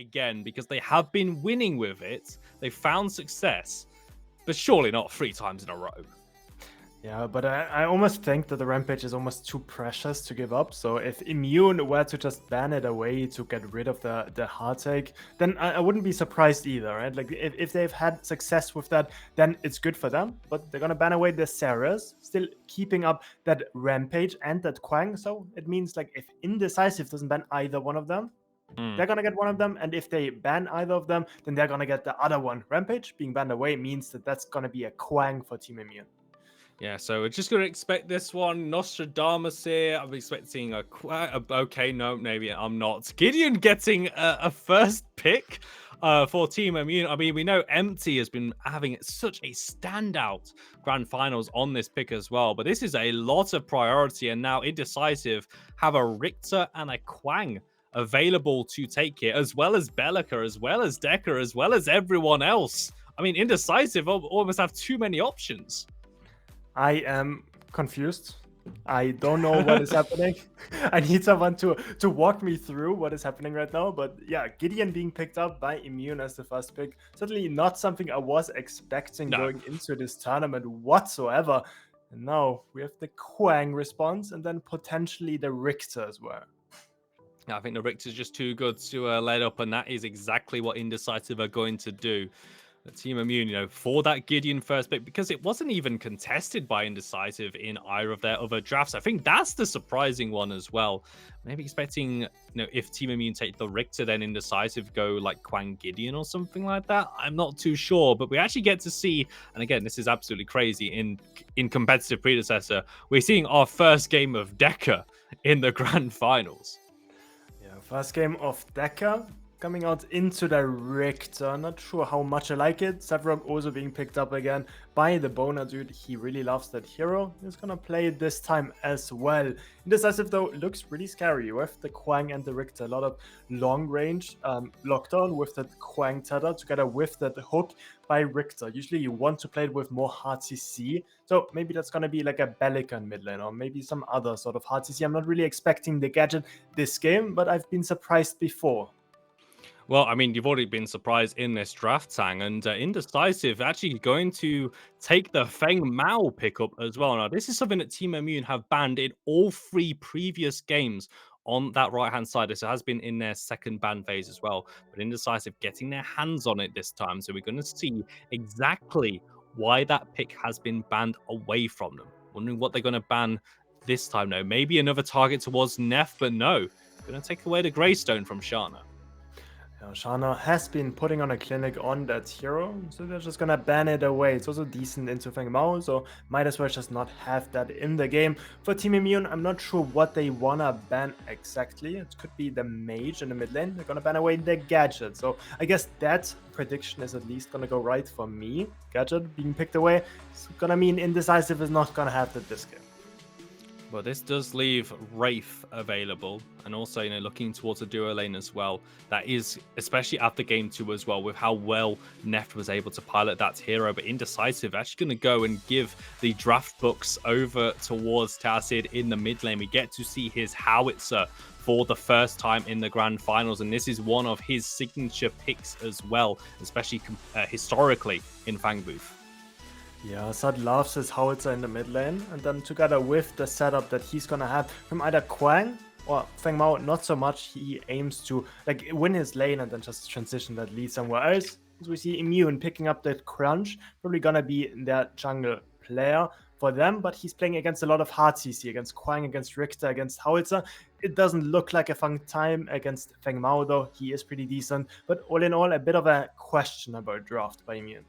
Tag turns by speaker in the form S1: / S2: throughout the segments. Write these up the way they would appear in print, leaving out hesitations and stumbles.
S1: again because they have been winning with it. They found success, but surely not 3 times in a row.
S2: Yeah, but I almost think that the Rampage is almost too precious to give up. So if Immune were to just ban it away to get rid of the Heartache, then I wouldn't be surprised either, right? Like if they've had success with that, then it's good for them. But they're gonna ban away the Saras, still keeping up that Rampage and that Quang. So it means like if Indecisive doesn't ban either one of them, they're gonna get one of them, and if they ban either of them, then they're gonna get the other one. Rampage being banned away means that that's gonna be a Quang for Team Immune.
S1: Yeah, so we're just going to expect this one. Nostradamus here. I'm expecting okay, no, maybe I'm not. Gideon getting a first pick for Team Immune. I mean, we know Empti has been having such a standout grand finals on this pick as well, but this is a lot of priority, and now Indecisive have a Richter and a Quang available to take here, as well as Bellica, as well as Decker, as well as everyone else. I mean, Indecisive almost have too many options.
S2: I am confused. I don't know what is happening. I need someone to walk me through what is happening right now. But yeah, Gideon being picked up by Immune as the first pick. Certainly not something I was expecting going into this tournament whatsoever. And now we have the Quang response and then potentially the Richter as well.
S1: I think the Richter's just too good to let up, and that is exactly what Indecisive are going to do. Team Immune, for that Gideon first pick, because it wasn't even contested by Indecisive in either of their other drafts. I think that's the surprising one as well. Maybe expecting, if Team Immune take the Richter, then Indecisive go like Quang Gideon or something like that. I'm not too sure, but we actually get to see, and again, this is absolutely crazy, in competitive predecessor, we're seeing our first game of Decker in the grand finals.
S2: Yeah, first game of Decker. Coming out into the Richter, not sure how much I like it. Sevrog also being picked up again by the Bondrewd. He really loves that hero. He's gonna play it this time as well. Indecisive though looks really scary with the Quang and the Richter. A lot of long range lockdown with that Quang tether together with that hook by Richter. Usually you want to play it with more hard CC. So maybe that's gonna be like a Bellica in mid lane or maybe some other sort of hard CC. I'm not really expecting the gadget this game, but I've been surprised before.
S1: Well, I mean, you've already been surprised in this draft, Tang, and Indecisive actually going to take the Feng Mao pickup as well. Now, this is something that Team Immune have banned in all 3 previous games on that right-hand side. This has been in their second ban phase as well, but Indecisive getting their hands on it this time. So we're going to see exactly why that pick has been banned away from them. Wondering what they're going to ban this time, though. Maybe another target towards Nef, but no. Going to take away the Greystone from Shana.
S2: Shana has been putting on a clinic on that hero, so they're just gonna ban it away. It's also decent into Feng Mao, so might as well just not have that in the game. For Team Immune, I'm not sure what they wanna ban exactly. It could be the mage in the mid lane. They're gonna ban away the gadget, so I guess that prediction is at least gonna go right for me. Gadget being picked away, it's gonna mean Indecisive is not gonna have that this game.
S1: Well, this does leave Wraith available, and also, looking towards a duo lane as well. That is, especially after game 2 as well, with how well Neft was able to pilot that hero. But Indecisive actually going to go and give the draft books over towards TehAssid in the mid lane. We get to see his howitzer for the first time in the grand finals, and this is one of his signature picks as well, especially historically in Fangbooth.
S2: Yeah, Sad loves his howitzer in the mid lane, and then together with the setup that he's gonna have from either Quang or Feng Mao, not so much. He aims to win his lane and then just transition that lead somewhere else. As we see Immune picking up that crunch, probably gonna be their jungle player for them, but he's playing against a lot of hard CC, against Quang, against Richter, against howitzer. It doesn't look like a fun time against Feng Mao though. He is pretty decent, but all in all, a bit of a questionable draft by Immune.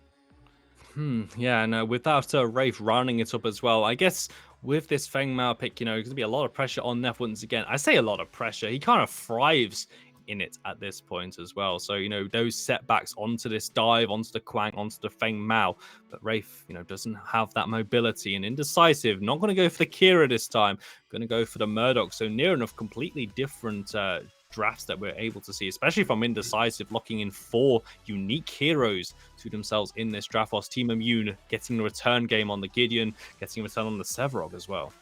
S1: Yeah, and without Wraith rounding it up as well, I guess with this Feng Mao pick, there's going to be a lot of pressure on Nef once again. I say a lot of pressure. He kind of thrives in it at this point as well. So, those setbacks onto this dive, onto the Quang, onto the Feng Mao. But Wraith, doesn't have that mobility. And Indecisive, not going to go for the Kira this time. Going to go for the Murdoch. So near enough completely different drafts that we're able to see, especially from Indecisive, locking in 4 unique heroes to themselves in this draft, whilst Team Immune getting the return game on the Gideon, getting a return on the Sevrog as well.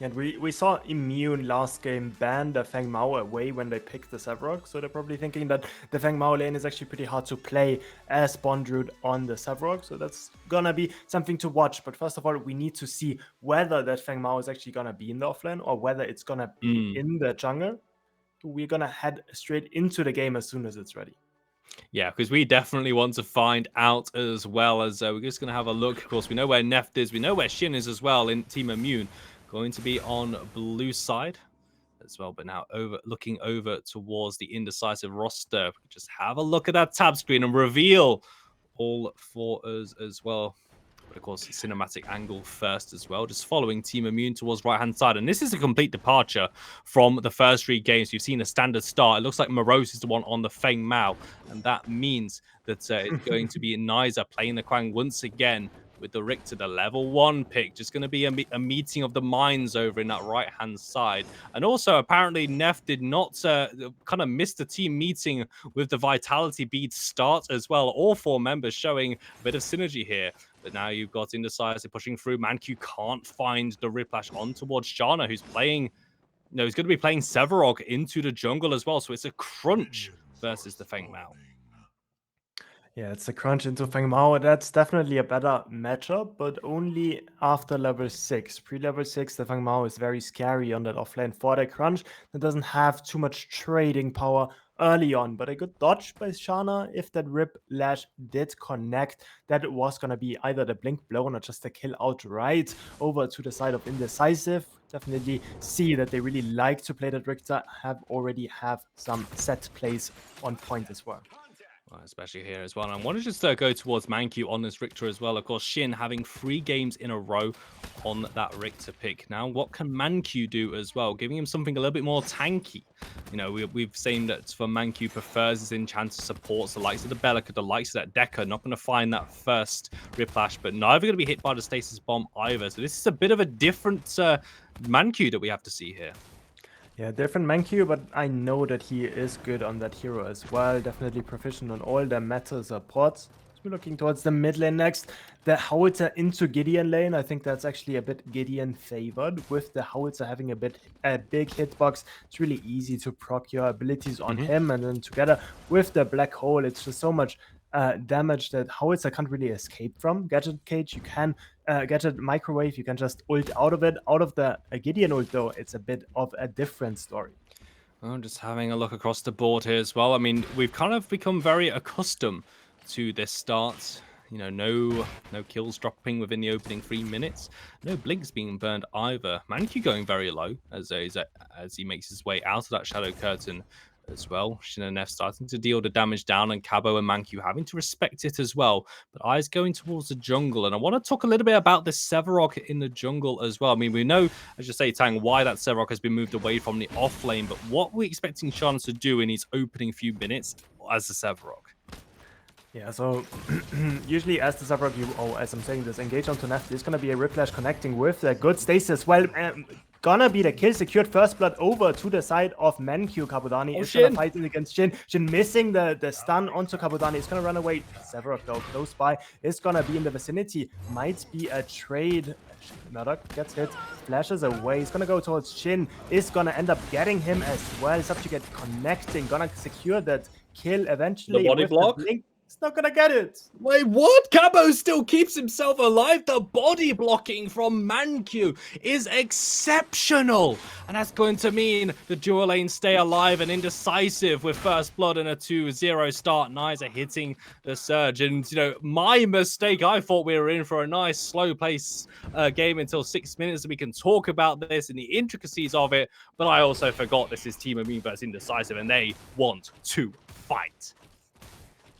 S2: And we saw Immune last game ban the Feng Mao away when they picked the Sevarog, so they're probably thinking that the Feng Mao lane is actually pretty hard to play as Bondrewd on the Sevarog, so that's gonna be something to watch. But first of all, we need to see whether that Feng Mao is actually gonna be in the offlane or whether it's gonna be in the jungle. We're gonna head straight into the game as soon as it's ready.
S1: Yeah, because we definitely want to find out as well as we're just going to have a look. Of course, we know where Nefty is. We know where Shynn is as well in Team Immune. Going to be on blue side as well. But now looking over towards the Indecisive roster. Just have a look at that tab screen and reveal all for us as well. But of course, cinematic angle first as well, just following Team Immune towards right-hand side. And this is a complete departure from the first 3 games. You've seen a standard start. It looks like Morose is the one on the Feng Mao. And that means that it's going to be Nyzah playing the Quang once again with the Richter, the level 1 pick. Just going to be a meeting of the minds over in that right-hand side. And also, apparently, Nef did not kind of miss the team meeting with the Vitality bead start as well. All 4 members showing a bit of synergy here. But now you've got Indecisive pushing through. ManQ can't find the Riplash on towards Shana, who's playing, he's going to be playing Sevarog into the jungle as well. So it's a crunch versus the Feng Mao.
S2: Yeah, it's a crunch into Feng Mao. That's definitely a better matchup, but only after level 6. Pre-level 6, the Feng Mao is very scary on that offlane for the crunch. That doesn't have too much trading power early on, but a good dodge by Shana. If that Rip Lash did connect, that was going to be either the blink blown or just a kill outright over to the side of Indecisive. Definitely see that they really like to play that Richter, already have some set plays on point as well.
S1: Well, especially here as well. And I want to just go towards ManQ on this Richter as well. Of course, Shynn having 3 games in a row on that Richter pick. Now, what can ManQ do as well? Giving him something a little bit more tanky. We've seen that for ManQ prefers his enchanter supports, the likes of the Bellica, the likes of that Deca. Not going to find that first Riplash, but neither going to be hit by the Stasis Bomb either. So this is a bit of a different ManQ that we have to see here.
S2: Yeah, different ManQ, but I know that he is good on that hero as well. Definitely proficient on all the meta supports. So we're looking towards the mid lane next. The Howitzer into Gideon lane. I think that's actually a bit Gideon favored. With the Howitzer having a big hitbox, it's really easy to proc your abilities on him. And then together with the Black Hole, it's just so much damage that Howitzer can't really escape from. Gadget Cage, you can Gadget Microwave, you can just ult out of it. Out of the Gideon ult, though, it's a bit of a different story.
S1: I'm just having a look across the board here as well. I mean, we've kind of become very accustomed to this start. No kills dropping within the opening 3 minutes. No blinks being burned either. ManQ going very low as he makes his way out of that shadow curtain as well. Shynn and Nef starting to deal the damage down, and Cabo and ManQ having to respect it as well. But eyes going towards the jungle, and I want to talk a little bit about this Sevarog in the jungle as well. I mean, we know, as you say, Tang, why that Sevarog has been moved away from the off lane, but what we're expecting Shana to do in his opening few minutes as the Sevarog.
S2: Yeah, so usually as the Sevarog, as I'm saying this, engage onto Nefty, is going to be a Riplash connecting with a good stasis. Well, gonna be the kill secured. First blood over to the side of ManQ. Cabodani is gonna fight against Shynn. Shynn missing the stun onto Cabodani. It's gonna run away. Sevarog, though, close by, is gonna be in the vicinity. Might be a trade. Murdoch gets hit, flashes away. He's gonna go towards Shynn. Is gonna end up getting him as well. Subjugate connecting. Gonna secure that kill eventually.
S1: The body block?
S2: It's not gonna get it.
S1: Wait, what? Cabo still keeps himself alive. The body blocking from ManQ is exceptional. And that's going to mean the dual lane stay alive and Indecisive with first blood and a 2-0 start. Nyzah hitting the surge. And, my mistake, I thought we were in for a nice slow pace game until 6 minutes. We can talk about this and the intricacies of it. But I also forgot this is Team Immune versus Indecisive and they want to fight.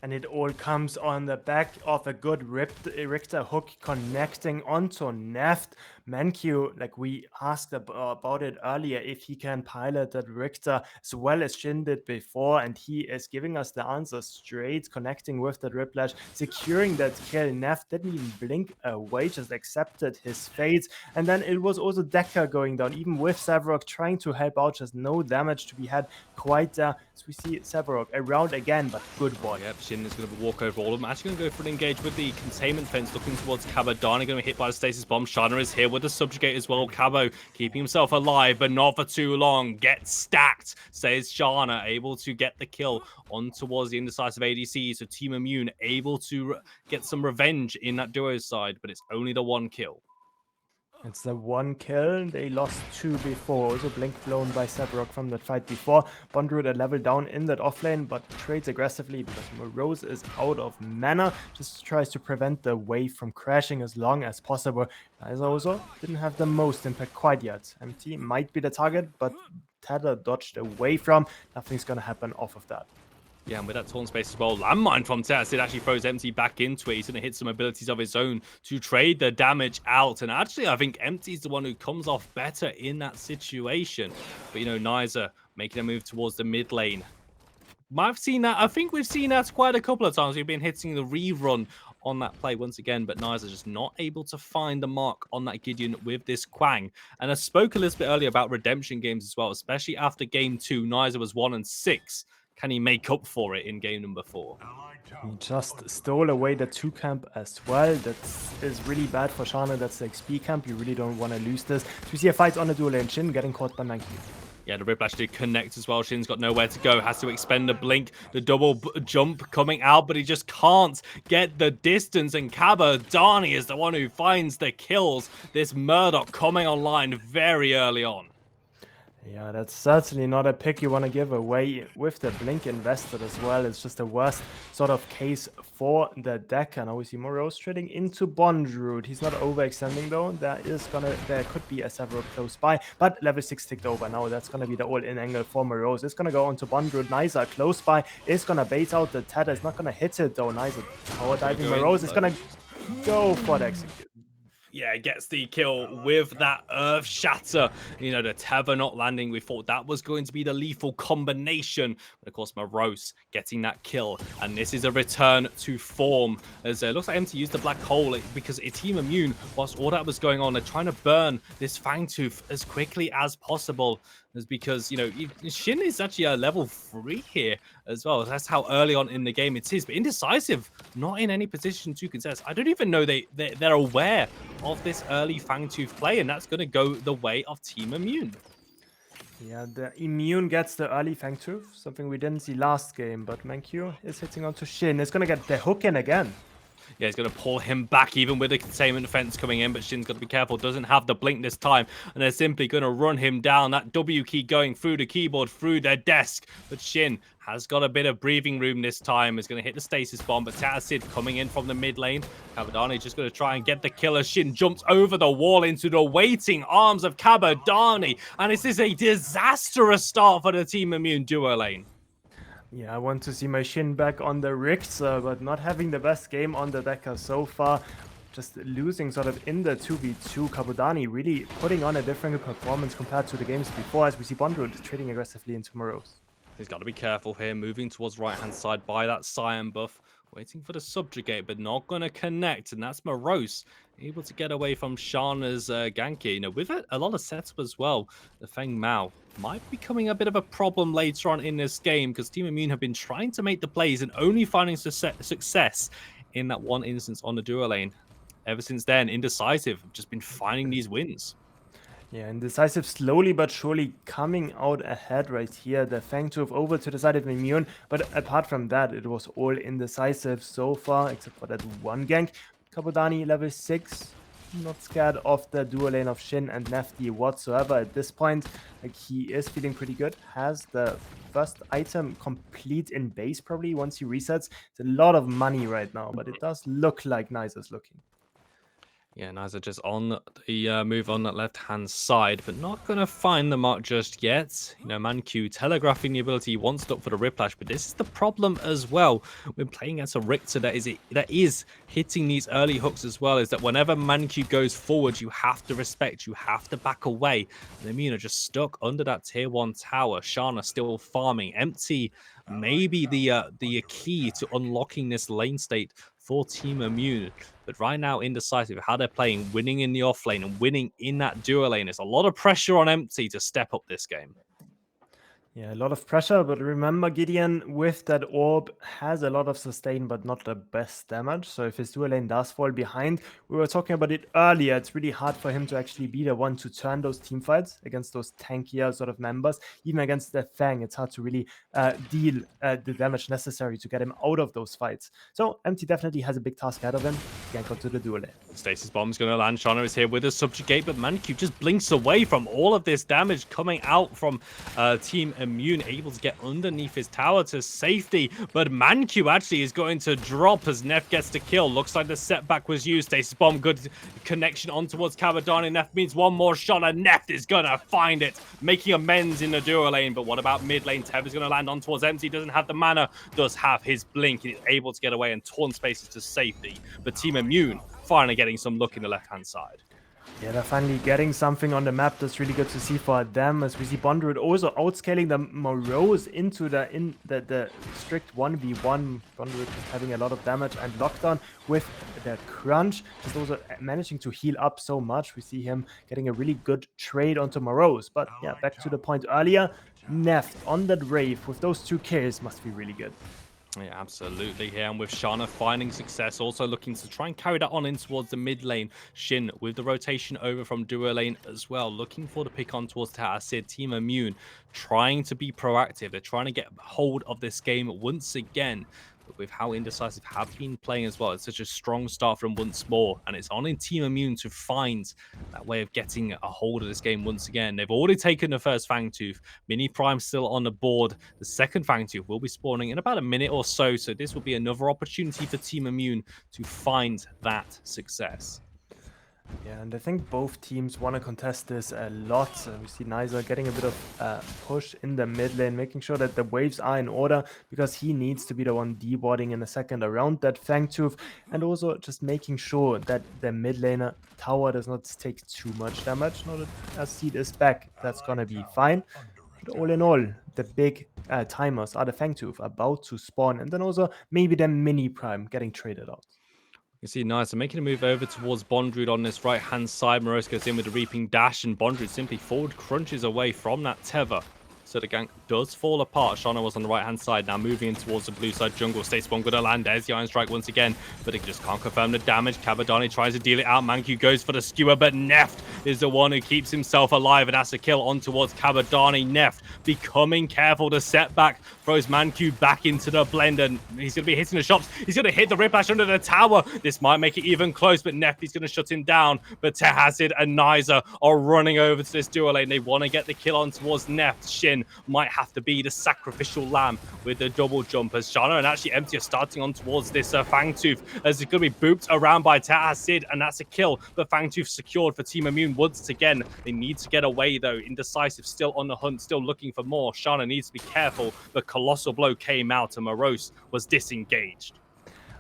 S2: And it all comes on the back of a good Richter hook connecting onto Neft. ManQ, like we asked about it earlier, if he can pilot that Richter as well as Shynn did before, and he is giving us the answer straight, connecting with that Riplash, securing that kill. Neft didn't even blink away, just accepted his fate. And then it was also Deca going down, even with Sevarog trying to help out, just no damage to be had quite there. So we see Sevarog around again, but good one.
S1: Yep, Shynn is going to walk over all of them. Actually going to go for an engage with the containment fence, looking towards Cabodani, going to be hit by the stasis bomb. Shana is here with with the subjugate as well. Cabo keeping himself alive, but not for too long. Gets stacked, says Shana, able to get the kill on towards the Indecisive ADC. So Team Immune able to get some revenge in that duo side, but it's only the one kill.
S2: It's the one kill. They lost 2 before. Also blink blown by Seprock from that fight before. Bondrewd a level down in that offlane, but trades aggressively because Morose is out of mana. Just tries to prevent the wave from crashing as long as possible. Nyzah also didn't have the most impact quite yet. Empti might be the target, but TehAssid dodged away from. Nothing's gonna happen off of that.
S1: Yeah, and with that taunt space as well, Landmine from TehAssid actually throws Empti back into it. He's going to hit some abilities of his own to trade the damage out. And actually, I think Empti's the one who comes off better in that situation. But, you know, Nyzah making a move towards the mid lane. I've seen that. I think we've seen that quite a couple of times. We've been hitting the rerun on that play once again, but Nyzah just not able to find the mark on that Gideon with this Quang. And I spoke a little bit earlier about redemption games as well, especially after game 2. Nyzah was 1-6. Can he make up for it in game number 4?
S2: He just stole away the 2 camp as well. That is really bad for Shana. That's the XP camp. You really don't want to lose this. So we see a fight on the dual lane. Shynn getting caught by ManQ.
S1: Yeah, the Whiplash did connect as well. Shynn's got nowhere to go. Has to expend a blink. The double jump coming out, but he just can't get the distance. And Cabodani is the one who finds the kills. This Murdoch coming online very early on.
S2: Yeah, that's certainly not a pick you want to give away with the blink invested as well. It's just the worst sort of case for the deck. And now we see Morose trading into Bondrewd. He's not overextending though. There could be a several close by, but level 6 ticked over now. That's gonna be the all-in angle for Morose. It's gonna go onto Bondrewd. Nyzah close by is gonna bait out the TehAssid. It's not gonna hit it though. Nyzah power diving Morose is gonna go for the execute.
S1: Yeah, gets the kill with that Earth Shatter. You know, the Tether not landing. We thought that was going to be the lethal combination. But of course, Morose getting that kill. And this is a return to form. As it looks like Empti used the black hole because it's Team Immune. Whilst all that was going on, they're trying to burn this Fangtooth as quickly as possible. Is because, you know, Shynn is actually a level 3 here as well. That's how early on in the game it is. But Indecisive, not in any position to contest. I don't even know they're aware of this early Fangtooth play, and that's going to go the way of Team Immune.
S2: Yeah, the Immune gets the early Fangtooth, something we didn't see last game, but ManQ is hitting onto Shynn. It's going to get the hook in again.
S1: Yeah, he's going to pull him back even with the containment fence coming in, but Shynn's got to be careful. Doesn't have the blink this time, and they're simply going to run him down. That W key going through the keyboard, through their desk, but Shynn has got a bit of breathing room this time. Is going to hit the stasis bomb, but TehAssid coming in from the mid lane. Cabodani just going to try and get the killer. Shynn jumps over the wall into the waiting arms of Cabodani, and this is a disastrous start for the Team Immune duo lane.
S2: Yeah, I want to see my Shynn back on the Richter, but not having the best game on the decker so far. Just losing sort of in the 2v2. Cabodani really putting on a different performance compared to the games before, as we see Bondrewd trading aggressively into Morose.
S1: He's got to be careful here, moving towards right-hand side by that Cyan buff. Waiting for the subjugate, but not going to connect. And that's Morose able to get away from Shana's gank. You know, with it, a lot of setup as well. The Feng Mao might be becoming a bit of a problem later on in this game because Team Immune have been trying to make the plays and only finding success in that one instance on the duo lane. Ever since then, Indecisive have just been finding these wins.
S2: Yeah, Indecisive slowly but surely coming out ahead right here. The Fangtooth over to the side of Immune, but apart from that, it was all Indecisive so far, except for that one gank. Cabodani level 6, not scared of the duo lane of Shynn and Nefty whatsoever at this point. Like, he is feeling pretty good, has the first item complete in base probably once he resets. It's a lot of money right now, but it does look like Nyzah's looking.
S1: Yeah, Nyzah just on the move on that left-hand side, but not going to find the mark just yet. You know, ManQ telegraphing the ability he wants it up for the Whiplash, but this is the problem as well when playing against a Richter that is hitting these early hooks as well, is that whenever ManQ goes forward, you have to respect, you have to back away. And Immune are just stuck under that tier 1 tower. Shana still farming. Empti maybe the key to unlocking this lane state for Team Immune. But right now, Indecisive, how they're playing, winning in the off lane and winning in that duo lane. There's a lot of pressure on Empti to step up this game.
S2: Yeah, a lot of pressure, but remember Gideon with that orb has a lot of sustain, but not the best damage. So if his dual lane does fall behind, we were talking about it earlier, it's really hard for him to actually be the one to turn those team fights against those tankier sort of members. Even against the Fang, it's hard to really deal the damage necessary to get him out of those fights. So Empty definitely has a big task ahead of him. Gank onto the dual lane.
S1: Stasis Bomb's going to land. Shana is here with a Subjugate, but ManQ just blinks away from all of this damage coming out from Team Immune, able to get underneath his tower to safety. But ManQ actually is going to drop as Nef gets the kill. Looks like the setback was used. Stasis Bomb, good connection on towards Cabodani. Nef means one more shot, and Nef is going to find it, making amends in the duo lane. But what about mid lane? Tev is going to land on towards Empti. Doesn't have the mana, does have his blink. He's able to get away and taunt Spaces to safety. But Team Immune finally getting some look in the left-hand side.
S2: Yeah, they're finally getting something on the map that's really good to see for them, as we see Bondrewd also outscaling the Morose into the strict 1v1. Bondrewd just having a lot of damage, and Lockdown with the crunch just also managing to heal up so much. We see him getting a really good trade onto Morose. But yeah, back to the point earlier, Neft on that Wraith with those 2 kills must be really good.
S1: Yeah, absolutely here. And with Shana finding success, also looking to try and carry that on in towards the mid lane. Shynn with the rotation over from duo lane as well, looking for the pick on towards TehAssid. Team Immune trying to be proactive. They're trying to get hold of this game once again. But with how Indecisive have been playing as well, it's such a strong start from once more. And it's on in Team Immune to find that way of getting a hold of this game once again. They've already taken the first Fangtooth. Mini Prime still on the board. The second Fangtooth will be spawning in about a minute or so. So this will be another opportunity for Team Immune to find that success.
S2: Yeah, and I think both teams want to contest this a lot. We see Nyzah getting a bit of push in the mid lane, making sure that the waves are in order, because he needs to be the one dewarding in a second around that Fangtooth, and also just making sure that the mid laner tower does not take too much damage. Now that TehAssid is back, that's gonna be fine. But all in all, the big timers are the Fangtooth about to spawn, and then also maybe the mini prime getting traded out.
S1: You see Nyzah making a move over towards Bondrewd on this right-hand side. Morose goes in with a Reaping Dash, and Bondrewd simply forward crunches away from that tether. So the gank does fall apart. Shana was on the right-hand side, now moving in towards the blue side jungle. Stays Spawn going to land. There's the Iron Strike once again, but it just can't confirm the damage. Cabodani tries to deal it out. ManQ goes for the skewer, but Neft is the one who keeps himself alive, and that's a kill on towards Cabodani. Neft becoming careful. The setback throws ManQ back into the blend, and he's going to be hitting the shops. He's going to hit the Riplash under the tower. This might make it even close, but Nefty's going to shut him down. But TehAssid and Nyzah are running over to this duo lane. They want to get the kill on towards Neft. Shynn might have to be the sacrificial lamb with the double jump, as Shana and actually Empti are starting on towards this Fangtooth, as it's going to be booped around by TehAssid, and that's a kill. But Fangtooth secured for Team Immune once again. They need to get away though. Indecisive still on the hunt, still looking for more. Shana needs to be careful. The colossal blow came out, and Morose was disengaged.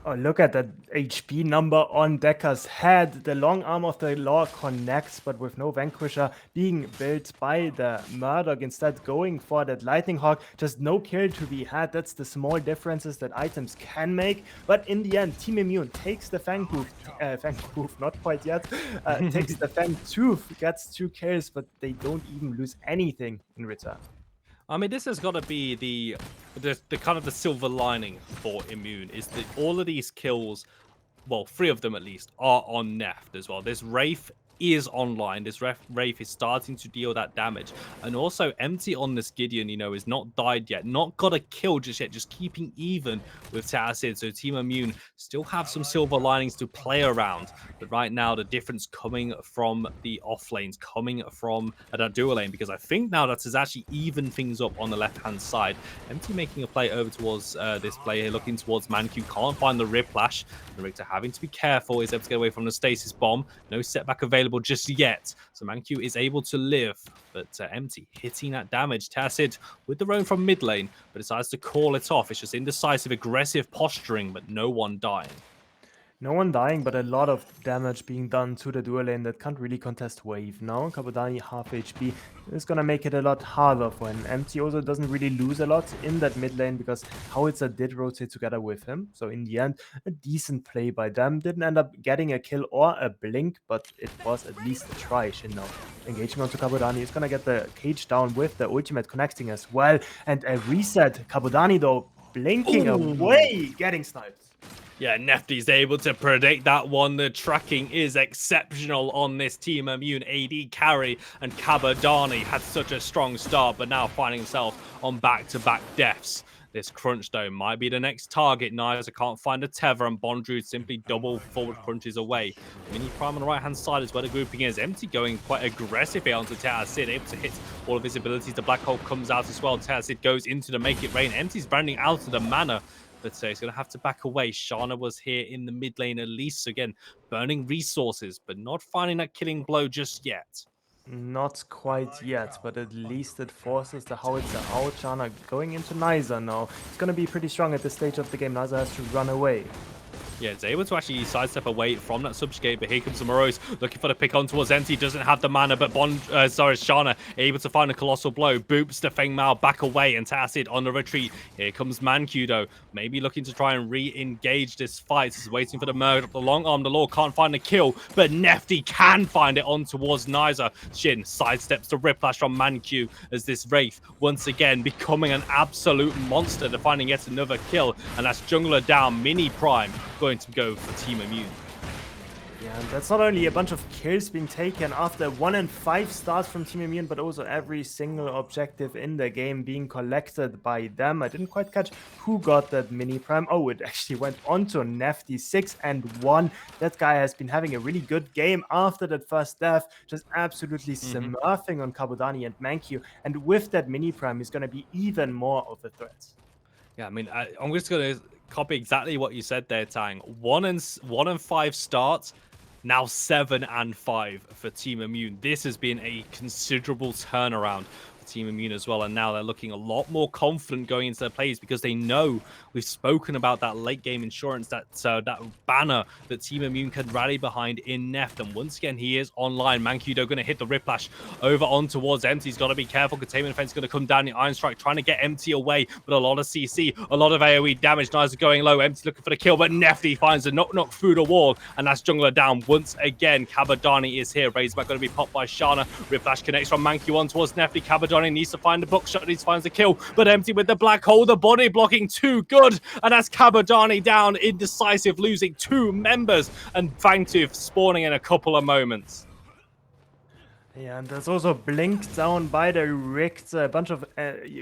S2: Oh, look at that HP number on Dekka's head. The long arm of the law connects, but with no Vanquisher being built by the Murdoch, instead going for that Lightning Hawk. Just no kill to be had. That's the small differences that items can make. But in the end, Team Immune takes the Fangbooth, not quite yet, takes the Fangtooth, gets 2 kills, but they don't even lose anything in return.
S1: I mean, this has got to be the kind of the silver lining for Immune, is that all of these kills, well, 3 of them at least, are on Neft as well. This Wraith is online. This Wraith is starting to deal that damage. And also, Empti on this Gideon, you know, is not died yet. Not got a kill just yet. Just keeping even with TehAssid. So Team Immune still have some silver linings to play around. But right now, the difference coming from the off lanes, coming from that duo lane, because I think now that has actually evened things up on the left-hand side. Empti making a play over towards this play here, looking towards ManQ. Can't find the Riplash. The Richter having to be careful. Is able to get away from the Stasis Bomb. No setback available just yet, so ManQ is able to live, but Empti hitting that damage. TehAssid with the roam from mid lane, but decides to call it off. It's just indecisive, aggressive posturing, but no one dying.
S2: No one dying, but a lot of damage being done to the dual lane that can't really contest wave now. Cabodani half HP is gonna make it a lot harder for him. Empti also doesn't really lose a lot in that mid lane because Howitzer did rotate together with him. So in the end, a decent play by them. Didn't end up getting a kill or a blink, but it was at least a try. Shynn now engaging onto Cabodani. Is gonna get the cage down with the ultimate connecting as well. And a reset. Cabodani though blinking
S1: Ooh.
S2: away, getting sniped.
S1: Yeah, Nefty's able to predict that one. The tracking is exceptional on this Team Immune AD carry, and Cabodani had such a strong start, but now finding himself on back-to-back deaths. This crunch, though, might be the next target. Nyzah can't find a tether, and Bondrewd simply double forward crunches away. Mini Prime on the right-hand side is where the grouping is. Empti going quite aggressive here onto TehAssid, able to hit all of his abilities. The Black Hole comes out as well. TehAssid goes into the Make It Rain. Empti's branding out of the mana, but he's going to have to back away. Shana was here in the mid lane at least. So again, burning resources, but not finding that killing blow just yet.
S2: Not quite yet, but at least it forces the Howitzer out. Shana going into Nyzah now. It's going to be pretty strong at this stage of the game. Nyzah has to run away.
S1: Yeah, it's able to actually sidestep away from that subjugate, but here comes the Morose looking for the pick on towards Empti. Doesn't have the mana, but Shana able to find a colossal blow. Boops the Fengmao back away, and TehAssid on the retreat. Here comes ManQ though, maybe looking to try and re-engage this fight. He's waiting for the murder. The long arm, the law can't find the kill, but Nefty can find it on towards Nyzah. Shynn sidesteps the Riplash from ManQ as this Wraith once again becoming an absolute monster to finding yet another kill, and that's jungler down. Mini Prime going to go for Team Immune.
S2: Yeah, and that's not only a bunch of kills being taken after 1 and 5 starts from Team Immune, but also every single objective in the game being collected by them. I didn't quite catch who got that mini prime. Oh, it actually went on to Nefty, 6 and 1. That guy has been having a really good game after that first death, just absolutely smurfing on Cabodani and ManQ. And with that mini prime, he's going to be even more of a threat.
S1: Yeah, I mean, I'm just going to copy exactly what you said there, Tang. 1 and 5 starts. Now 7 and 5 for Team Immune. This has been a considerable turnaround for Team Immune as well, and now they're looking a lot more confident going into their plays because they know we've spoken about that late game insurance, that banner that Team Immune can rally behind in Neft. And once again, he is online. ManQ going to hit the Riplash over on towards Empti. He's got to be careful. Containment Defense going to come down. The Iron Strike trying to get Empti away, but a lot of CC, a lot of AoE damage. Nyzah going low. Empti looking for the kill, but Nefty finds a knock through the wall, and that's jungler down once again. Cabodani is here. Razorback going to be popped by Shana. Riplash connects from ManQ on towards Nefty. Cabodani needs to find the bookshot. He finds the kill, but Empti with the black hole. The body blocking too good, and that's Cabodani down. Indecisive losing 2 members, and Fangbooth spawning in a couple of moments.
S2: Yeah, and there's also blinked down by the Richt, a bunch of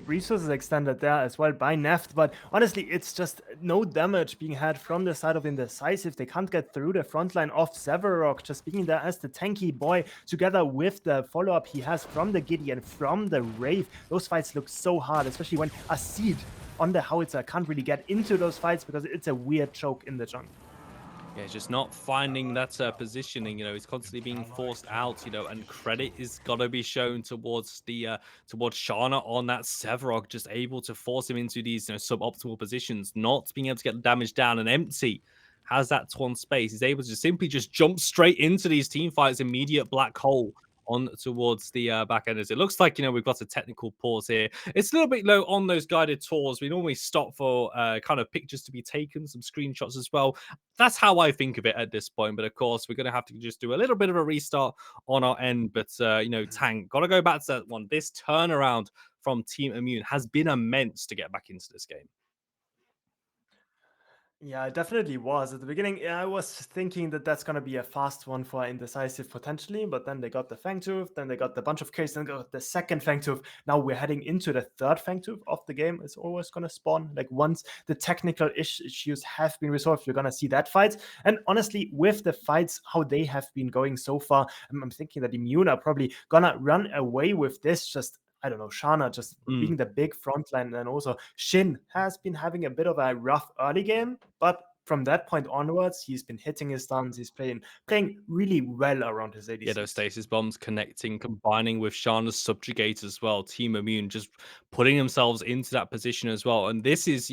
S2: resources extended there as well by Neft, but honestly, it's just no damage being had from the side of Indecisive. They can't get through the front line of Severok, just being there as the tanky boy, together with the follow-up he has from the Gideon, from the Wraith. Those fights look so hard, especially when TehAssid on the Howitzer can't really get into those fights because it's a weird choke in the jungle.
S1: Yeah, he's just not finding that positioning. He's constantly being forced out. And credit is got to be shown towards the towards Shana on that Severok, just able to force him into these suboptimal positions, not being able to get the damage down. And Empti has that torn space. He's able to simply just jump straight into these team fights, immediate black hole on towards the back enders. It looks like we've got a technical pause here. It's a little bit low on those guided tours. We normally stop for kind of pictures to be taken, some screenshots as well. That's how I think of it at this point. But of course, we're going to have to just do a little bit of a restart on our end. But Tang, got to go back to that one. This turnaround from Team Immune has been immense to get back into this game.
S2: Yeah, it definitely was. At the beginning, yeah, I was thinking that that's going to be a fast one for Indecisive potentially, but then they got the Fangtooth, then they got the bunch of kills, then got the second Fangtooth. Now we're heading into the third Fangtooth of the game. It's always going to spawn. Like once the technical issues have been resolved, you're going to see that fight. And honestly, with the fights, how they have been going so far, I'm thinking that Immune are probably going to run away with this. Just I don't know, Shana just being the big frontline, and also Shynn has been having a bit of a rough early game, but from that point onwards, he's been hitting his stuns. He's playing really well around his ADC.
S1: Yeah, those stasis bombs connecting, combining with Shana's subjugate as well. Team Immune just putting themselves into that position as well. And this is,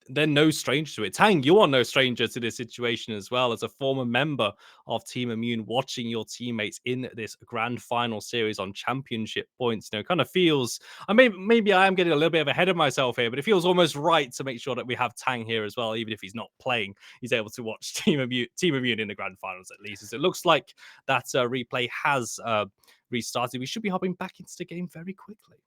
S1: they're no stranger to it. Tang, you are no stranger to this situation as well, as a former member of Team Immune, watching your teammates in this grand final series on championship points. Kind of feels. I mean, maybe I am getting a little bit ahead of myself here, but it feels almost right to make sure that we have Tang here as well, even if he's not playing. He's able to watch Team Immune in the grand finals at least. As it looks like that replay has restarted. We should be hopping back into the game very quickly.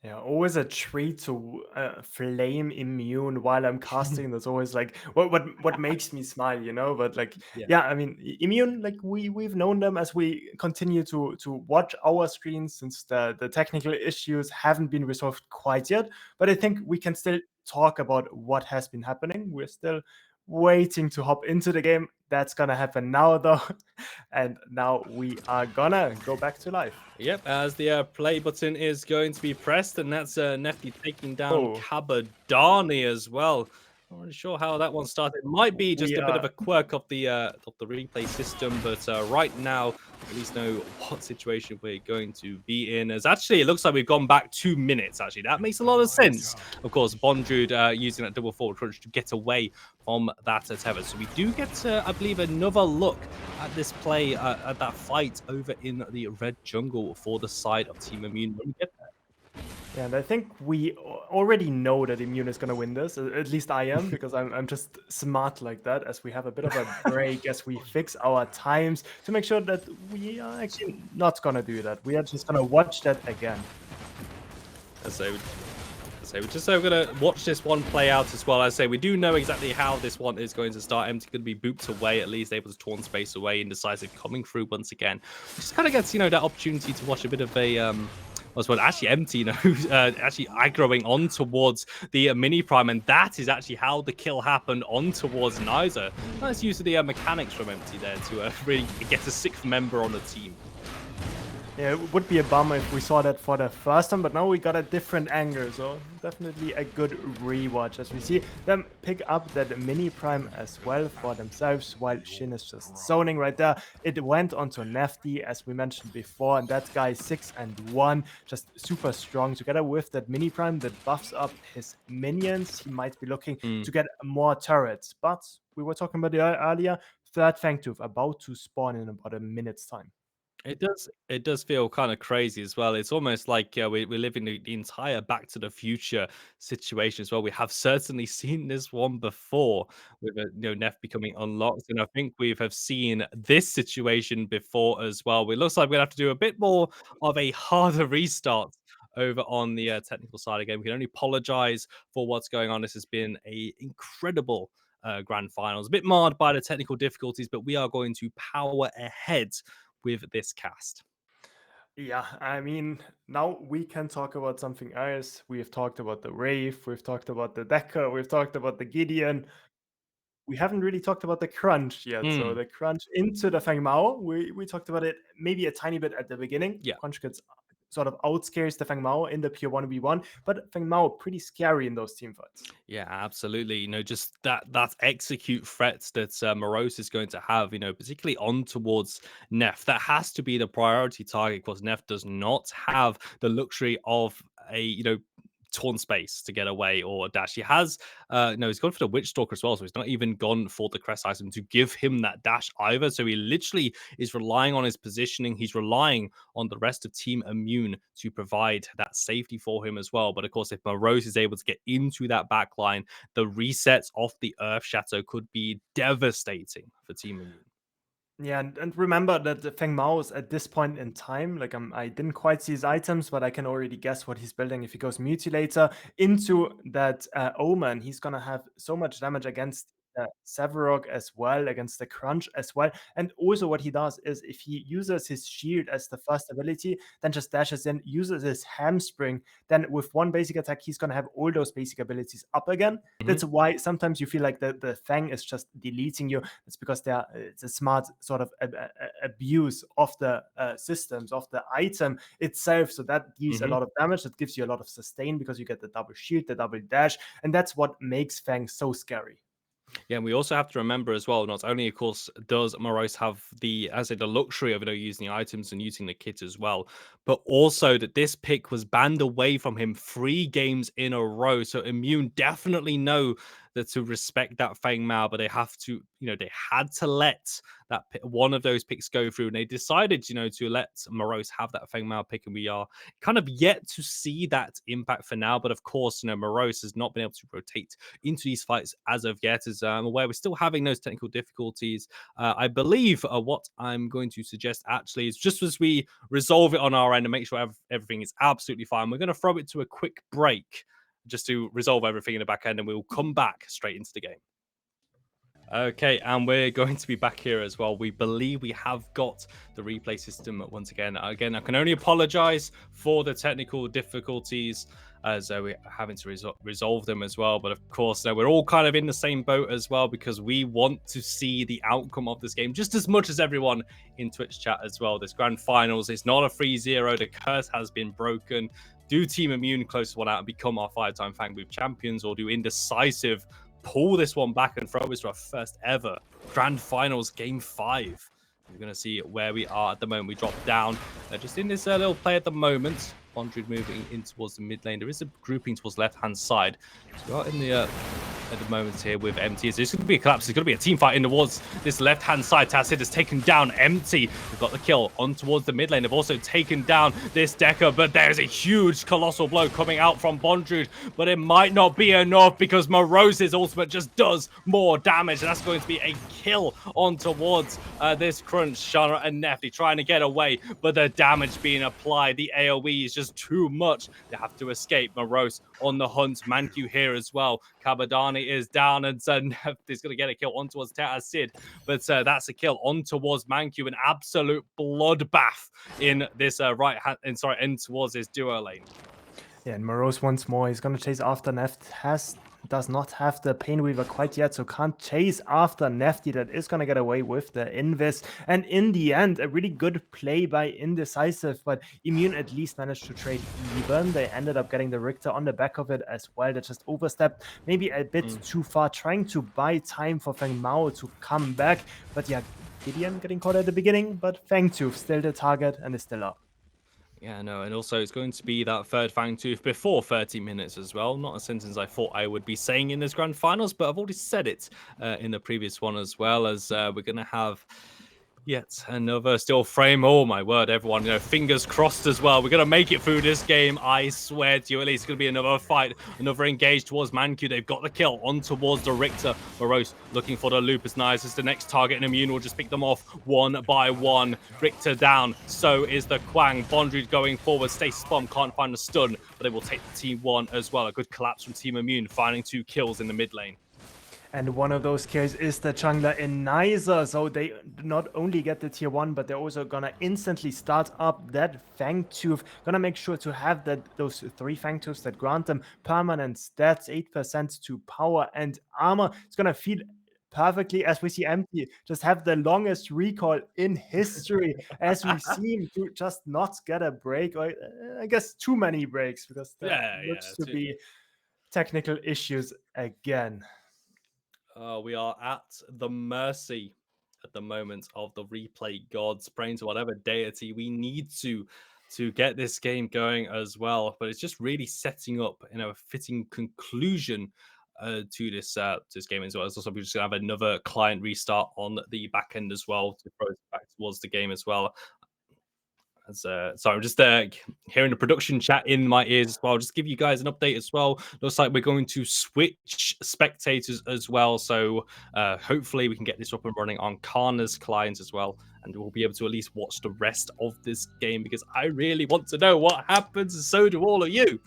S2: Yeah, always a treat to flame immune while I'm casting. That's always like what makes me smile, But like,
S1: Yeah.
S2: yeah, I mean, immune, like we've known them as we continue to watch our screens since the technical issues haven't been resolved quite yet. But I think we can still talk about what has been happening. We're still waiting to hop into the game. That's gonna happen now, though. And now we are gonna go back to life.
S1: Yep, as the play button is going to be pressed, and that's Nefty taking down
S2: Oh,
S1: Cabodani as well. Not really sure how that one started. It might be just
S2: we
S1: a bit of
S2: are.
S1: a quirk of the replay system, but right now, at least know what situation we're going to be in. As actually, it looks like we've gone back 2 minutes. Actually, that makes a lot of sense. Of course, Bondrewd using that double forward crunch to get away from that tether. So we do get, I believe, another look at this play, at that fight over in the red jungle for the side of Team Immune when we get there.
S2: Yeah, and I think we already know that Immune is going to win this. At least I am, because I'm just smart like that, as we have a bit of a break as we fix our times to make sure that we are actually not going to do that. We are just going to watch that again.
S1: So we're just going to watch this one play out as well. As I say, we do know exactly how this one is going to start. Empti going to be booped away, at least able to torn space away. Indecisive coming through once again. Just kind of gets, that opportunity to watch a bit of a actually Empti, who's actually aggroing on towards the mini prime, and that is actually how the kill happened on towards Nyzah. Nice use of the mechanics from Empti there to really get a sixth member on the team.
S2: Yeah, it would be a bummer if we saw that for the first time, but now we got a different angle, so definitely a good rewatch as we see them pick up that mini prime as well for themselves, while Shynn is just zoning right there. It went onto Nefty, as we mentioned before, and that guy 6-1, just super strong. Together with that mini prime that buffs up his minions, he might be looking to get more turrets, but we were talking about it earlier, third Fangbooth about to spawn in about a minute's time.
S1: It does feel kind of crazy as well. It's almost like we live in the entire Back to the Future situation as well. We have certainly seen this one before with Nef becoming unlocked, and I think we have seen this situation before as well. It looks like we're gonna have to do a bit more of a harder restart over on the technical side again. We can only apologize for what's going on. This has been a incredible grand finals, a bit marred by the technical difficulties, but we are going to power ahead with this cast.
S2: Yeah, I mean, now we can talk about something else. We've talked about the Wraith, we've talked about the Decker, we've talked about the Gideon. We haven't really talked about the crunch yet. So the crunch into the Feng Mao, we talked about it maybe a tiny bit at the beginning.
S1: Yeah.
S2: Crunch gets sort of outscares the Feng Mao in the pure 1v1, but Feng Mao pretty scary in those team fights.
S1: Yeah, absolutely. Just that execute threats that Morose is going to have, particularly on towards Nef. That has to be the priority target because Nef does not have the luxury of a, torn space to get away or a dash. He has, he's gone for the Witch Stalker as well, so he's not even gone for the Crest item to give him that dash either. So he literally is relying on his positioning. He's relying on the rest of Team Immune to provide that safety for him as well. But of course, if Morose is able to get into that back line, the resets off the Earth Shadow could be devastating for Team Immune.
S2: Yeah, and remember that the Feng Mao is at this point in time, like I didn't quite see his items, but I can already guess what he's building. If he goes Mutilator into that Omen, he's gonna have so much damage against Severog as well, against the Crunch as well. And also what he does is if he uses his shield as the first ability, then just dashes in, uses his hamstring, then with one basic attack, he's gonna have all those basic abilities up again. That's why sometimes you feel like the Fang is just deleting you. It's because it's a smart sort of abuse of the systems of the item itself. So that gives a lot of damage. That gives you a lot of sustain because you get the double shield, the double dash, and that's what makes Fang so scary.
S1: Yeah, and we also have to remember as well, not only, of course, does Morose have the, as I say, the luxury of, using the items and using the kit as well, but also that this pick was banned away from him 3 games in a row. So Immune definitely know that to respect that Fang Mao, but they have to, they had to let one of those picks go through, and they decided, to let Morose have that Fang Mao pick, and we are kind of yet to see that impact for now. But of course, Morose has not been able to rotate into these fights as of yet, as I'm aware we're still having those technical difficulties. I believe what I'm going to suggest actually is just as we resolve it on our end and make sure everything is absolutely fine, we're going to throw it to a quick break just to resolve everything in the back end, and we'll come back straight into the game. Okay, and we're going to be back here as well. We believe we have got the replay system once again. Again, I can only apologize for the technical difficulties as we're having to resolve them as well. But of course, we're all kind of in the same boat as well, because we want to see the outcome of this game just as much as everyone in Twitch chat as well. This grand finals is not a 3-0. The curse has been broken. Do Team Immune close one out and become our 5-time Fangbooth champions, or do Indecisive pull this one back and throw this to our first ever grand finals game 5? We're going to see where we are at the moment. We drop down just in this little play at the moment. Bondrewd moving in towards the mid lane. There is a grouping towards left hand side. So we are in the at the moment here with Empti. So it's going to be a collapse. It's going to be a team fight in towards this left hand side. TehAssid has taken down Empti. We've got the kill on towards the mid lane. They've also taken down this Decker, but there's a huge colossal blow coming out from Bondrewd, but it might not be enough because Morose's ultimate just does more damage, and that's going to be a kill on towards this crunch. Shana and Nefty trying to get away, but the damage being applied, the AoE is just too much. They have to escape. Morose on the hunt. ManQ here as well. Cabodani is down, and Nefty's going to get a kill on towards TehAssid, but that's a kill on towards ManQ. An absolute bloodbath in this in towards this duo lane.
S2: Yeah, and Morose once more, he's going to chase after Neft. Does not have the Pain Weaver quite yet, so can't chase after Nefty. That is going to get away with the Invis. And in the end, a really good play by Indecisive, but Immune at least managed to trade even. They ended up getting the Richter on the back of it as well. They just overstepped maybe a bit too far, trying to buy time for Fang Mao to come back. But yeah, Gideon getting caught at the beginning, but Fangtooth still the target and is still up.
S1: Yeah, no, and also it's going to be that third Fangtooth before 30 minutes as well. Not a sentence I thought I would be saying in this grand finals, but I've already said it in the previous one as well, as we're going to have yet another still frame. Oh my word, everyone, fingers crossed as well. We're going to make it through this game. I swear to you, at least it's going to be another fight, another engage towards ManQ. They've got the kill on towards the Richter. Morose looking for the loop as Nyzah is the next target, and Immune will just pick them off one by one. Richter down, so is the Quang. Bondrewd going forward, Stasis Bomb can't find the stun, but they will take the Team 1 as well. A good collapse from Team Immune, finding 2 kills in the mid lane.
S2: And one of those kills is the jungler in Nyzah. So they not only get the tier 1, but they're also gonna instantly start up that Fangtooth. Gonna make sure to have those 3 Fangtooths that grant them permanent stats, 8% to power and armor. It's gonna feel perfectly as we see Empti just have the longest recall in history, as we seem to just not get a break, or I guess too many breaks, because there looks to be technical issues again.
S1: We are at the mercy at the moment of the replay gods, praying to whatever deity we need to get this game going as well. But it's just really setting up, a fitting conclusion to this game as well. It's also, we're just gonna have another client restart on the back end as well to throw us back towards the game as well. Sorry, I'm just hearing the production chat in my ears as well. Just give you guys an update as well. Looks like we're going to switch spectators as well. So hopefully we can get this up and running on Kana's clients as well. And we'll be able to at least watch the rest of this game, because I really want to know what happens, and so do all of you.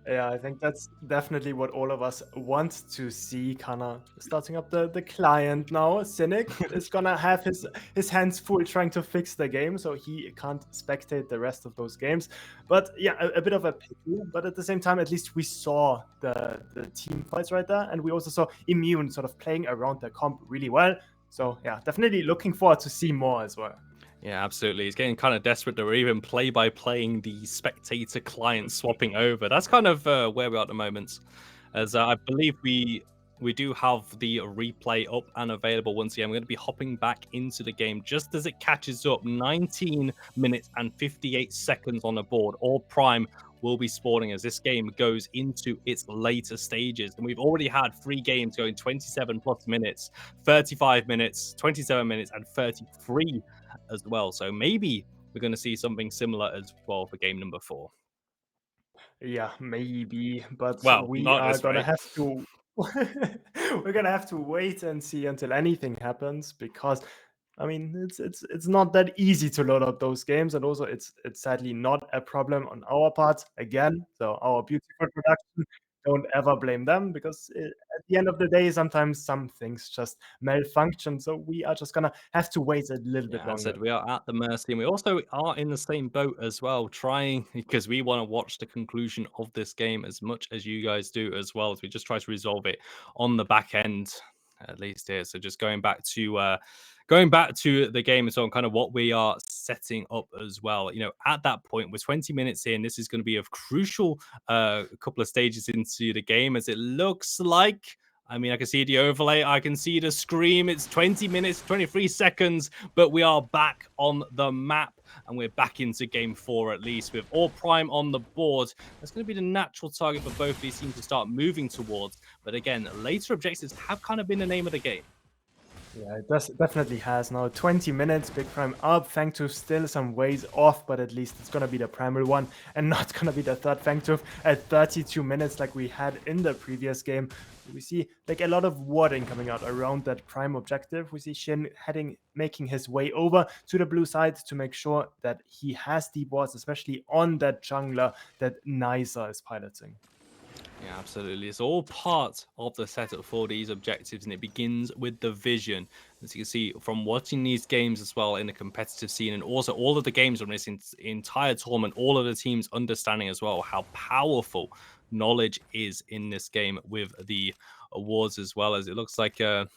S2: Yeah, I think that's definitely what all of us want to see. Kana starting up the client now. Cynic is gonna have his hands full trying to fix the game, so he can't spectate the rest of those games. But yeah, a bit of a pity, but at the same time, at least we saw the team fights right there, and we also saw Immune sort of playing around the comp really well. So yeah, definitely looking forward to see more as well.
S1: Yeah, absolutely. It's getting kind of desperate that we're even play-by-playing the spectator client swapping over. That's kind of where we are at the moment. as I believe we do have the replay up and available once again. We're going to be hopping back into the game just as it catches up. 19 minutes and 58 seconds on the board. All Prime will be spawning as this game goes into its later stages. And we've already had 3 games going 27 plus minutes, 35 minutes, 27 minutes, and 33 as well. So maybe we're going to see something similar as well for game number 4.
S2: Yeah, maybe, but
S1: Well,
S2: we
S1: not
S2: are
S1: this
S2: gonna
S1: way.
S2: have to we're gonna have to wait and see until anything happens because I mean it's not that easy to load up those games, and also it's sadly not a problem on our part again. So our beautiful production, don't ever blame them because at the end of the day, sometimes some things just malfunction. So we are just gonna have to wait a little bit
S1: Yeah, as I
S2: longer.
S1: said, we are at the mercy, and we also are in the same boat as well, trying because we want to watch the conclusion of this game as much as you guys do as well. As we just try to resolve it on the back end, at least here. So just going back to the game and so on, kind of what we are setting up as well. You know, at that point, we're 20 minutes in. This is going to be a crucial couple of stages into the game, as it looks like. I mean, I can see the overlay. I can see the scream. It's 20 minutes, 23 seconds, but we are back on the map and we're back into game 4 at least with all Prime on the board. That's going to be the natural target for both these teams to start moving towards. But again, later objectives have kind of been the name of the game.
S2: Yeah, it definitely has. Now 20 minutes, Big Prime up. Fangtooth still some ways off, but at least it's gonna be the primal one and not gonna be the third Fangtooth at 32 minutes like we had in the previous game. We see like a lot of warding coming out around that prime objective. We see Shynn making his way over to the blue side to make sure that he has deep wards, especially on that jungler that Nyzah is piloting.
S1: Yeah, absolutely. It's all part of the setup for these objectives, and it begins with the vision. As you can see from watching these games as well in the competitive scene, and also all of the games from this entire tournament, all of the teams understanding as well how powerful knowledge is in this game with the awards as well. As it looks like we're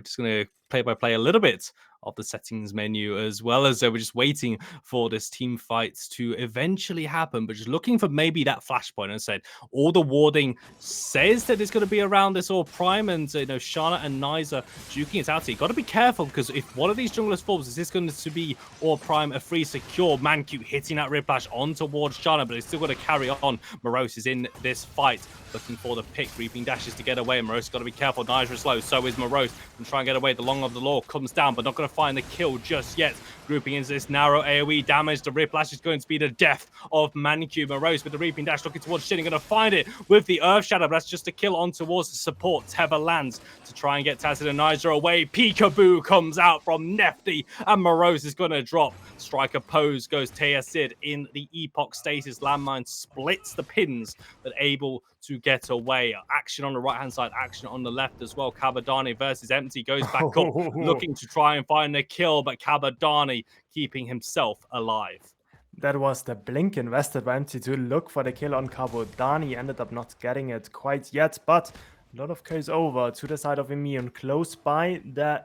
S1: just going to play by play a little bit of the settings menu, as well as we're just waiting for this team fights to eventually happen, but just looking for maybe that flashpoint. And I said all the warding says that it's going to be around this all Prime, and Shana and Nyzah juking it out. So you got to be careful, because if one of these junglers falls, is this going to be all Prime a free secure? ManQ hitting that Riplash on towards Shana, but it's still got to carry on. Morose is in this fight, looking for the pick. Reaping dashes to get away. Morose got to be careful. Nyzah is slow, so is Morose. And try and get away. The Long of the Law comes down, but not going to find the kill just yet. Grouping into this narrow AoE damage. The Riplash is going to be the death of ManQ. Morose with the Reaping Dash looking towards Shynn. Going to find it with the Earth Shadow, but that's just a kill on towards the support. Teva lands to try and get TehAssid and Nyzah away. Peekaboo comes out from Nefty, and Morose is going to drop. Striker pose goes TehAssid in the Epoch stasis. Landmine splits the pins, but able to get away. Action on the right-hand side, action on the left as well. Cabodani versus Empti goes back up, looking to try and find the kill, but Cabodani keeping himself alive.
S2: That was the blink invested by Empti to look for the kill on Cabodani. Ended up not getting it quite yet, but a lot of kills over to the side of Immune, close by the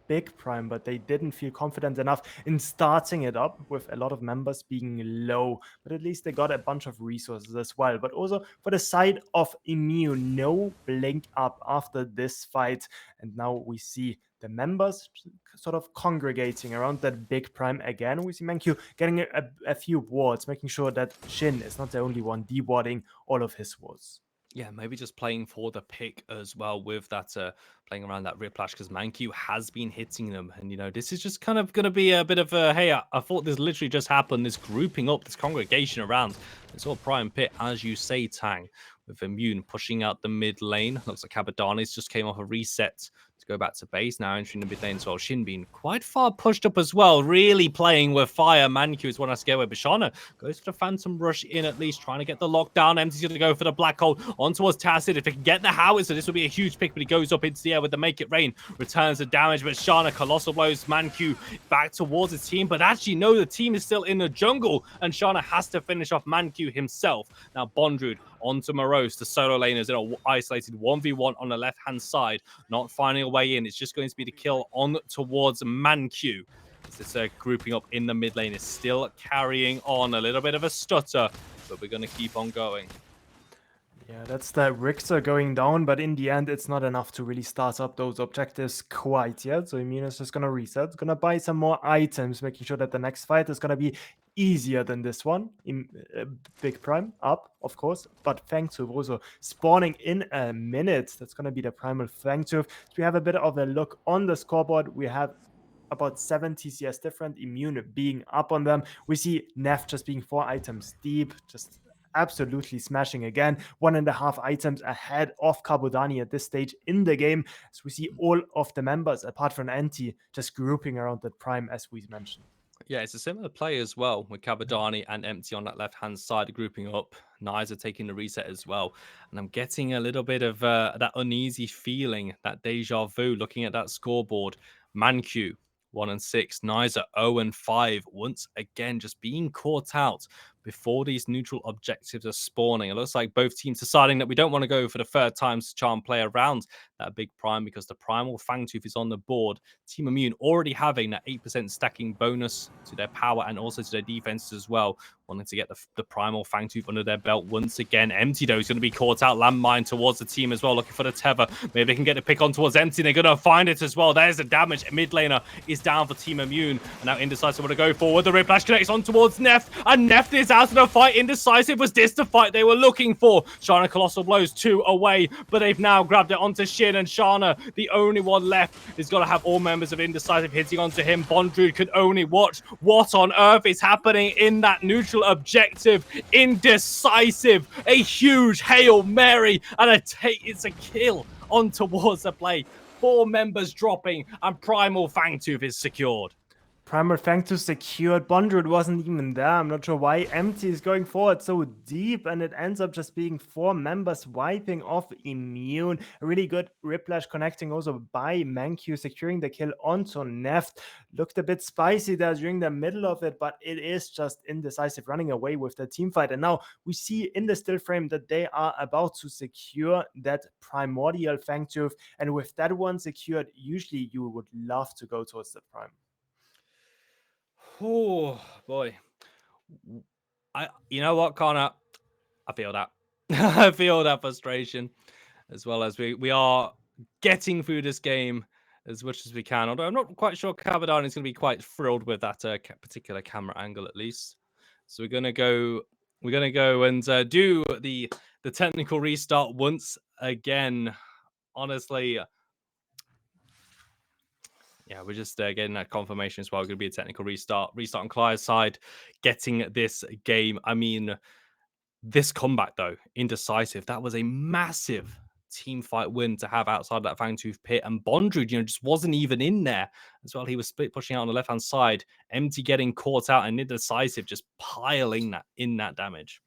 S2: Big Prime, but they didn't feel confident enough in starting it up with a lot of members being low. But at least they got a bunch of resources as well. But also for the side of Immune, no blink up after this fight. And now we see the members sort of congregating around that Big Prime again. We see ManQ getting a few wards, making sure that Shynn is not the only one dewarding all of his wards.
S1: Yeah, maybe just playing for the pick as well with that, playing around that Riplash, because ManQ has been hitting them. And, this is just kind of going to be a bit of a, hey, I thought this literally just happened, this grouping up, this congregation around. It's all Prime Pit, as you say, Tang, with Immune pushing out the mid lane. Looks like Cabodani's just came off a reset to go back to base, now entering the mid lane as well. Shynn being quite far pushed up as well, really playing with fire. ManQ is one I scare away, but Shana goes for the Phantom Rush in, at least trying to get the lockdown. Empti's going to go for the Black Hole on towards TehAssid. If they can get the Howitzer, this will be a huge pick, but he goes up into the air with the Make It Rain, returns the damage, but Shana, Colossal Blows ManQ back towards his team, but actually no, the team is still in the jungle, and Shana has to finish off ManQ himself. Now Bondrewd onto Morose, the solo laners in an isolated 1v1 on the left-hand side, not finding a way in. It's just going to be the kill on towards ManQ. This grouping up in the mid lane is still carrying on. A little bit of a stutter, but we're going to keep on going.
S2: Yeah, that's the Richter going down, but in the end, it's not enough to really start up those objectives quite yet. So Immune is just going to reset, going to buy some more items, making sure that the next fight is going to be easier than this one. Big Prime up, of course, but Fangtooth also spawning in a minute. That's going to be the primal Fangtooth. So we have a bit of a look on the scoreboard. We have about 7 TCS different, Immune being up on them. We see Nef just being 4 items deep, just absolutely smashing again. 1.5 items ahead of Cabodani at this stage in the game. So we see all of the members, apart from Empti, just grouping around that prime, as we mentioned.
S1: Yeah, it's a similar play as well with Cabodani and Empti on that left-hand side grouping up. Nyzah taking the reset as well. And I'm getting a little bit of that uneasy feeling, that deja vu, looking at that scoreboard. ManQ, 1-6. Nyzah, 0-5. Once again, just being caught out before these neutral objectives are spawning. It looks like both teams deciding that we don't want to go for the third time to try and play around that big prime because the primal Fangtooth is on the board. Team Immune already having that 8% stacking bonus to their power and also to their defense as well. Wanting to get the primal Fangtooth under their belt once again. Empti, though, is going to be caught out. Landmine towards the team as well, looking for the tether. Maybe they can get the pick on towards Empti. They're going to find it as well. There's the damage. Mid laner is down for Team Immune. And now Indecisive want to go forward. The Whiplash connects on towards Neft. And Neft is out of the fight. Indecisive, was this the fight they were looking for? Shana Colossal Blows 2 away. But they've now grabbed it onto Shynn. And Shana, the only one left, is going to have all members of Indecisive hitting onto him. Bondrewd can only watch. What on earth is happening in that neutral objective? Indecisive, a huge Hail Mary, and it's a kill on towards the play. 4 members dropping, and Primal Fangtooth is secured.
S2: Primal Fangtooth secured. Bondrewd wasn't even there. I'm not sure why. Empti is going forward so deep, and it ends up just being 4 members wiping off Immune. A really good Whiplash connecting also by ManQ, securing the kill onto Neft. Looked a bit spicy there during the middle of it, but it is just Indecisive running away with the team fight. And now we see in the still frame that they are about to secure that primordial Fangtooth. And with that one secured, usually you would love to go towards the prime.
S1: Oh boy, you know what, Connor? I feel that. I feel that frustration, as well as we are getting through this game as much as we can. Although I'm not quite sure Cabodani is going to be quite thrilled with that particular camera angle, at least. So we're gonna go and do the technical restart once again. Honestly. Yeah, we're just getting that confirmation as well. Going to be a technical restart on Clive's side, getting this game. I mean, this comeback, though, Indecisive, that was a massive team fight win to have outside that Fangtooth pit. And Bondrewd, just wasn't even in there as well. He was split pushing out on the left-hand side. Empti getting caught out, and Indecisive just piling that damage.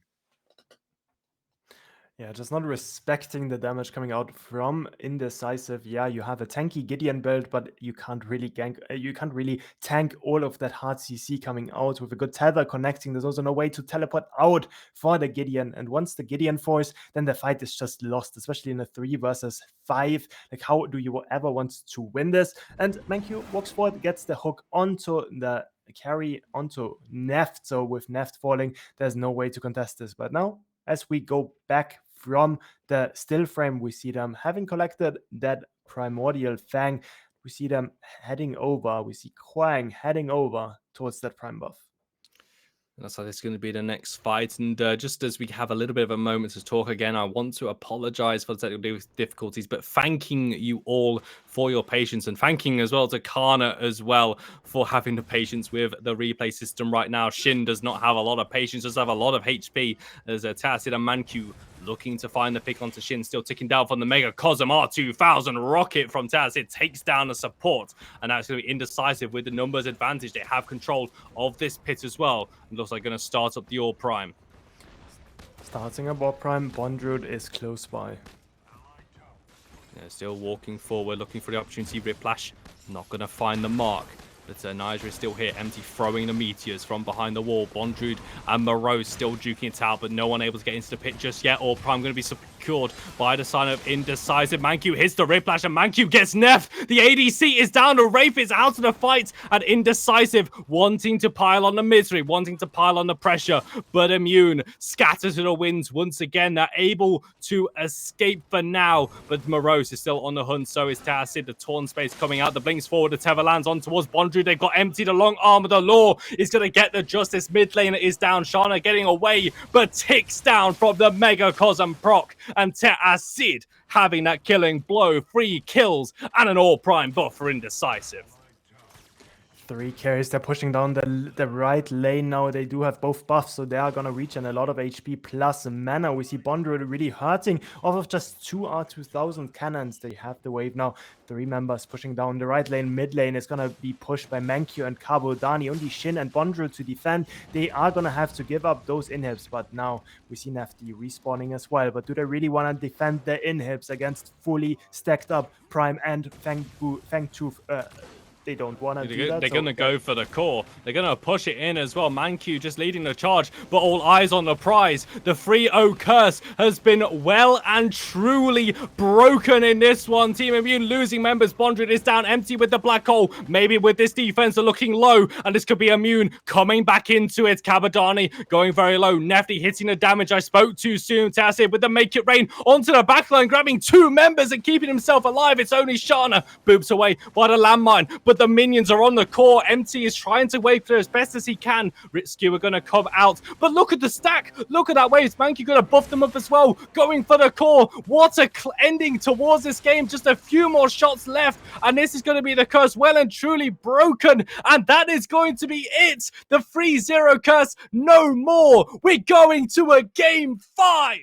S2: Yeah, just not respecting the damage coming out from Indecisive. Yeah, you have a tanky Gideon build, but you can't really tank all of that hard CC coming out with a good tether connecting. There's also no way to teleport out for the Gideon. And once the Gideon falls, then the fight is just lost, especially in a 3 versus 5. Like, how do you ever want to win this? And ManQ walks forward, gets the hook onto the carry onto Neft. So with Neft falling, there's no way to contest this. But now, as we go back from the still frame, we see them having collected that primordial Fang. We see them heading over. We see Kwang heading over towards that prime buff.
S1: That's how this is going to be the next fight. And just as we have a little bit of a moment to talk again, I want to apologize for the technical difficulties, but thanking you all for your patience, and thanking as well to Kana as well for having the patience with the replay system right now. Shynn does not have a lot of patience, does have a lot of HP as TehAssid and ManQ looking to find the pick onto Shynn, still ticking down from the Mega Cosm R2000 rocket from TehAssid, takes down the support, and now it's going to be Indecisive with the numbers advantage. They have control of this pit as well, and looks like going to start up the All Prime.
S2: Starting a All Prime, Bondrewd is close by.
S1: Yeah, still walking forward, looking for the opportunity. Whiplash, not going to find the mark. But Nyzah is still here. Empti throwing the meteors from behind the wall. Bondrewd and Morose still duking it out, but no one able to get into the pit just yet. All Prime going to be secured by the sign of Indecisive. ManQ hits the Riplash and ManQ gets Nef. The ADC is down. The Wraith is out of the fight, and Indecisive wanting to pile on the misery, wanting to pile on the pressure, but immune. Scatters to the winds once again. They're able to escape for now, but Morose is still on the hunt. So is TehAssid. The Torn Space coming out. The blinks forward. The Tether lands on towards Bondrewd. They've got Empti. The long arm of the law is going to get the justice. Mid lane is down. Shana getting away, but ticks down from the Megacosm proc, and TehAssid having that killing blow, 3 kills, and an all-prime buff for Indecisive.
S2: 3 carries, they're pushing down the right lane now. They do have both buffs, so they are gonna reach and a lot of HP plus mana. We see Bondrewd really hurting off of just 2 R2000 cannons. They have the wave now. 3 members pushing down the right lane. Mid lane is gonna be pushed by ManQ and Cabodani. Only Shynn and Bondrewd to defend. They are gonna have to give up those inhibs, but now we see Nefty respawning as well. But do they really want to defend the inhibs against fully stacked up Prime and Fangbooth? They don't want to do that.
S1: They're going to go for the core. They're going to push it in as well. ManQ just leading the charge, but all eyes on the prize. The 3-0 curse has been well and truly broken in this one. Team Immune losing members. Bondrewd is down. Empty with the black hole. Maybe with this defense, they're looking low, and this could be Immune coming back into it. Cabodani going very low. Nefty hitting the damage. I spoke too soon. TehAssid with the make it rain onto the backline, grabbing 2 members and keeping himself alive. It's only Shana. Boops away by the landmine, but the minions are on the core. Empti is trying to wait for as best as he can. Ritskew are going to come out, but look at the stack. Look at that wave. ManQ going to buff them up as well, going for the core. What a ending towards this game. Just a few more shots left, and this is going to be the curse well and truly broken, and that is going to be it. The 3-0 curse, no more. We're going to a game 5.